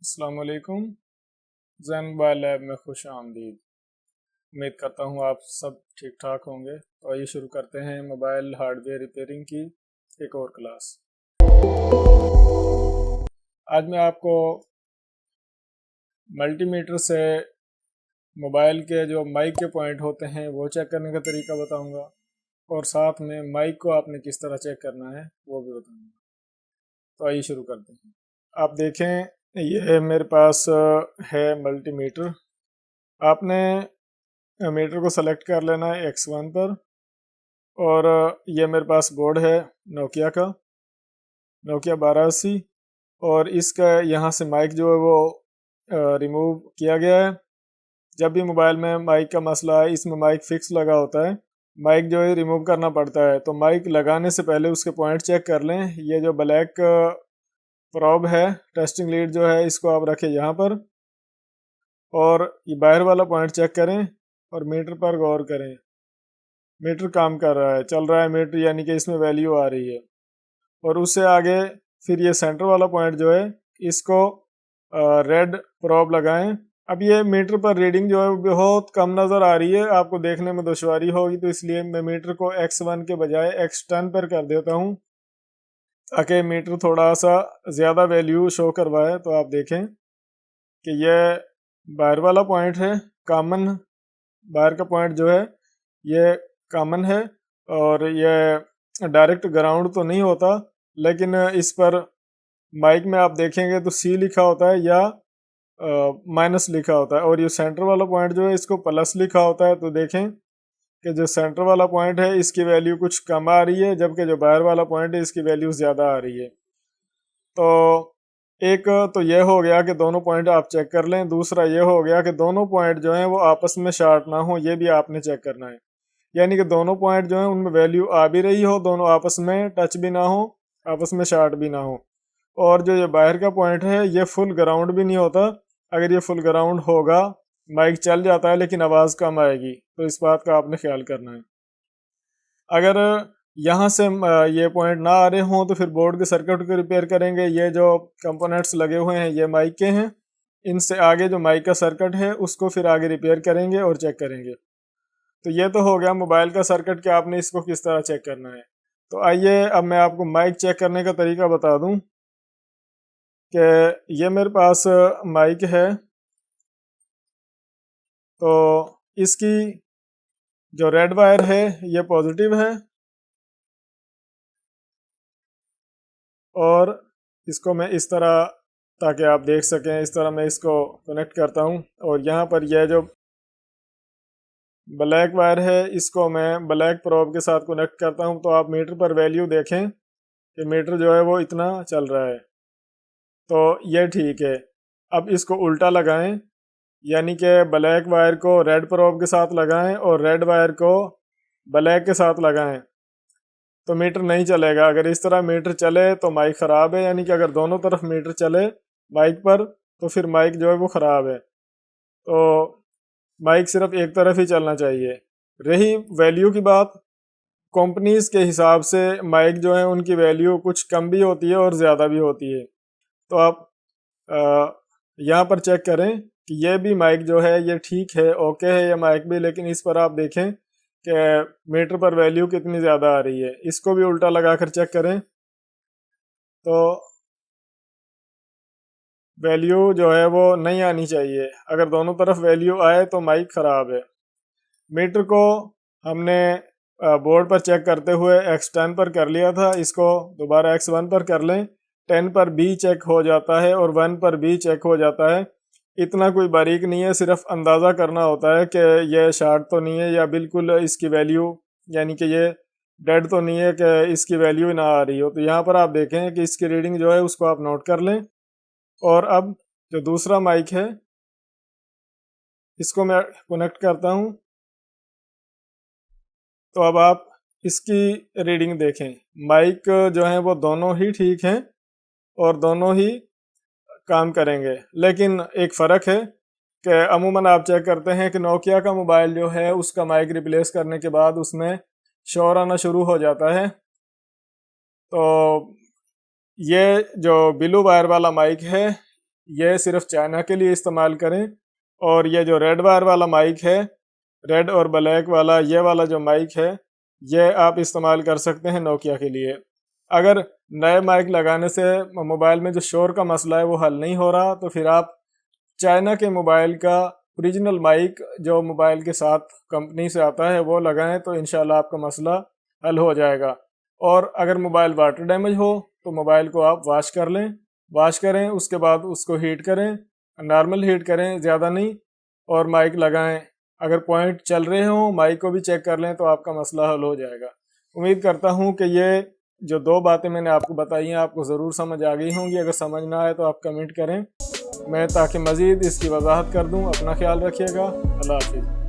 अस्सलाम वालेकुम। ज़ैन mobile lab में खुश आमदीद। उम्मीद करता हूँ आप सब ठीक ठाक होंगे। तो आइए शुरू करते हैं मोबाइल हार्डवेयर रिपेयरिंग की एक और क्लास। आज मैं आपको मल्टीमीटर से मोबाइल के जो माइक के पॉइंट होते हैं वो चेक करने का तरीका बताऊँगा, और साथ में माइक को आपने किस तरह चेक करना है वो भी बताऊँगा। तो आइए शुरू करते हैं। आप देखें, ये मेरे पास है मल्टीमीटर। आपने मीटर को सेलेक्ट कर लेना है X1 पर, और ये मेरे पास बोर्ड है नोकिया का, नोकिया 1280, और इसका यहाँ से माइक जो है वो रिमूव किया गया है। जब भी मोबाइल में माइक का मसला है, इसमें माइक फिक्स लगा होता है, माइक जो है रिमूव करना पड़ता है। तो माइक लगाने से पहले उसके पॉइंट चेक कर लें। ये जो ब्लैक प्रोब है, टेस्टिंग लीड जो है, इसको आप रखें यहाँ पर, और ये बाहर वाला पॉइंट चेक करें और मीटर पर गौर करें। मीटर काम कर रहा है, चल रहा है मीटर, यानी कि इसमें वैल्यू आ रही है। और उससे आगे फिर ये सेंटर वाला पॉइंट जो है, इसको रेड प्रोब लगाएं। अब ये मीटर पर रीडिंग जो है वो बहुत कम नज़र आ रही है, आपको देखने में दुश्वारी होगी, तो इसलिए मैं मीटर को X1 के बजाय X10 पर कर देता हूँ, ताकि मीटर थोड़ा सा ज़्यादा वैल्यू शो करवाए। तो आप देखें कि ये बाहर वाला पॉइंट है, कॉमन बाहर का पॉइंट जो है ये कॉमन है, और ये डायरेक्ट ग्राउंड तो नहीं होता, लेकिन इस पर माइक में आप देखेंगे तो C लिखा होता है या माइनस लिखा होता है, और ये सेंटर वाला पॉइंट जो है इसको प्लस लिखा होता है। तो देखें कि जो सेंटर वाला पॉइंट है इसकी वैल्यू कुछ कम आ रही है, जबकि जो बाहर वाला पॉइंट है इसकी वैल्यू ज़्यादा आ रही है। तो एक तो ये हो गया कि दोनों पॉइंट आप चेक कर लें। दूसरा ये हो गया कि दोनों पॉइंट जो हैं वो आपस में शार्ट ना हो, ये भी आपने चेक करना है। यानी कि दोनों पॉइंट जो हैं उनमें वैल्यू आ भी रही हो, दोनों आपस में टच भी ना हो, आपस में शार्ट भी ना हो। और जो ये बाहर का पॉइंट है ये फुल ग्राउंड भी नहीं होता। अगर ये फुल ग्राउंड होगा, माइक चल जाता है लेकिन आवाज़ कम आएगी, तो इस बात का आपने ख्याल करना है। अगर यहाँ से ये पॉइंट ना आ रहे हों तो फिर बोर्ड के सर्किट को रिपेयर करेंगे। ये जो कंपोनेंट्स लगे हुए हैं ये माइक के हैं, इनसे आगे जो माइक का सर्किट है उसको फिर आगे रिपेयर करेंगे और चेक करेंगे। तो ये तो हो गया मोबाइल का सर्किट कि आपने इसको किस तरह चेक करना है। तो आइए अब मैं आपको माइक चेक करने का तरीका बता दूं कि ये मेरे पास माइक है। तो इसकी जो रेड वायर है ये पॉजिटिव है, और इसको मैं इस तरह, ताकि आप देख सकें, इस तरह मैं इसको कनेक्ट करता हूँ। और यहाँ पर यह जो ब्लैक वायर है इसको मैं ब्लैक प्रोब के साथ कनेक्ट करता हूँ। तो आप मीटर पर वैल्यू देखें कि मीटर जो है वो इतना चल रहा है, तो ये ठीक है। अब इसको उल्टा लगाएं, यानी कि ब्लैक वायर को रेड प्रोब के साथ लगाएं और रेड वायर को ब्लैक के साथ लगाएं, तो मीटर नहीं चलेगा। अगर इस तरह मीटर चले तो माइक ख़राब है, यानी कि अगर दोनों तरफ मीटर चले माइक पर तो फिर माइक जो है वो ख़राब है। तो माइक सिर्फ एक तरफ ही चलना चाहिए। रही वैल्यू की बात, कंपनीज के हिसाब से माइक जो है उनकी वैल्यू कुछ कम भी होती है और ज़्यादा भी होती है। तो आप यहाँ पर चेक करें कि ये भी माइक जो है ये ठीक है, ओके है ये माइक भी, लेकिन इस पर आप देखें कि मीटर पर वैल्यू कितनी ज़्यादा आ रही है। इसको भी उल्टा लगाकर चेक करें तो वैल्यू जो है वो नहीं आनी चाहिए। अगर दोनों तरफ वैल्यू आए तो माइक ख़राब है। मीटर को हमने बोर्ड पर चेक करते हुए X10 पर कर लिया था, इसको दोबारा X1 पर कर लें। 10 पर भी चेक हो जाता है और 1 पर भी चेक हो जाता है। इतना कोई बारीक नहीं है, सिर्फ अंदाज़ा करना होता है कि ये शार्ट तो नहीं है या बिल्कुल इसकी वैल्यू, यानी कि ये डेड तो नहीं है कि इसकी वैल्यू ना आ रही हो। तो यहाँ पर आप देखें कि इसकी रीडिंग जो है उसको आप नोट कर लें। और अब जो दूसरा माइक है इसको मैं कनेक्ट करता हूँ। तो अब आप इसकी रीडिंग देखें, माइक जो है वो दोनों ही ठीक हैं और दोनों ही काम करेंगे, लेकिन एक फ़र्क है कि अमूमन आप चेक करते हैं कि नोकिया का मोबाइल जो है उसका माइक रिप्लेस करने के बाद उसमें शोर आना शुरू हो जाता है। तो ये जो ब्लू वायर वाला माइक है ये सिर्फ चाइना के लिए इस्तेमाल करें। और ये जो रेड वायर वाला माइक है, रेड और ब्लैक वाला, ये वाला जो माइक है, ये आप इस्तेमाल कर सकते हैं नोकिया के लिए। अगर नए माइक लगाने से मोबाइल में जो शोर का मसला है वो हल नहीं हो रहा, तो फिर आप चाइना के मोबाइल का ओरिजिनल माइक जो मोबाइल के साथ कंपनी से आता है वो लगाएं, तो इंशाल्लाह आपका मसला हल हो जाएगा। और अगर मोबाइल वाटर डैमेज हो तो मोबाइल को आप वॉश कर लें, वॉश करें, उसके बाद उसको हीट करें, नॉर्मल हीट करें, ज़्यादा नहीं, और माइक लगाएं। अगर पॉइंट चल रहे हों, माइक को भी चेक कर लें, तो आपका मसला हल हो जाएगा। उम्मीद करता हूं कि ये जो 2 बातें मैंने आपको बताई हैं आपको ज़रूर समझ आ गई होंगी। अगर समझ ना आए तो आप कमेंट करें, मैं ताकि मज़ीद इसकी वजाहत कर दूं। अपना ख्याल रखिएगा। अल्लाह हाफिज़।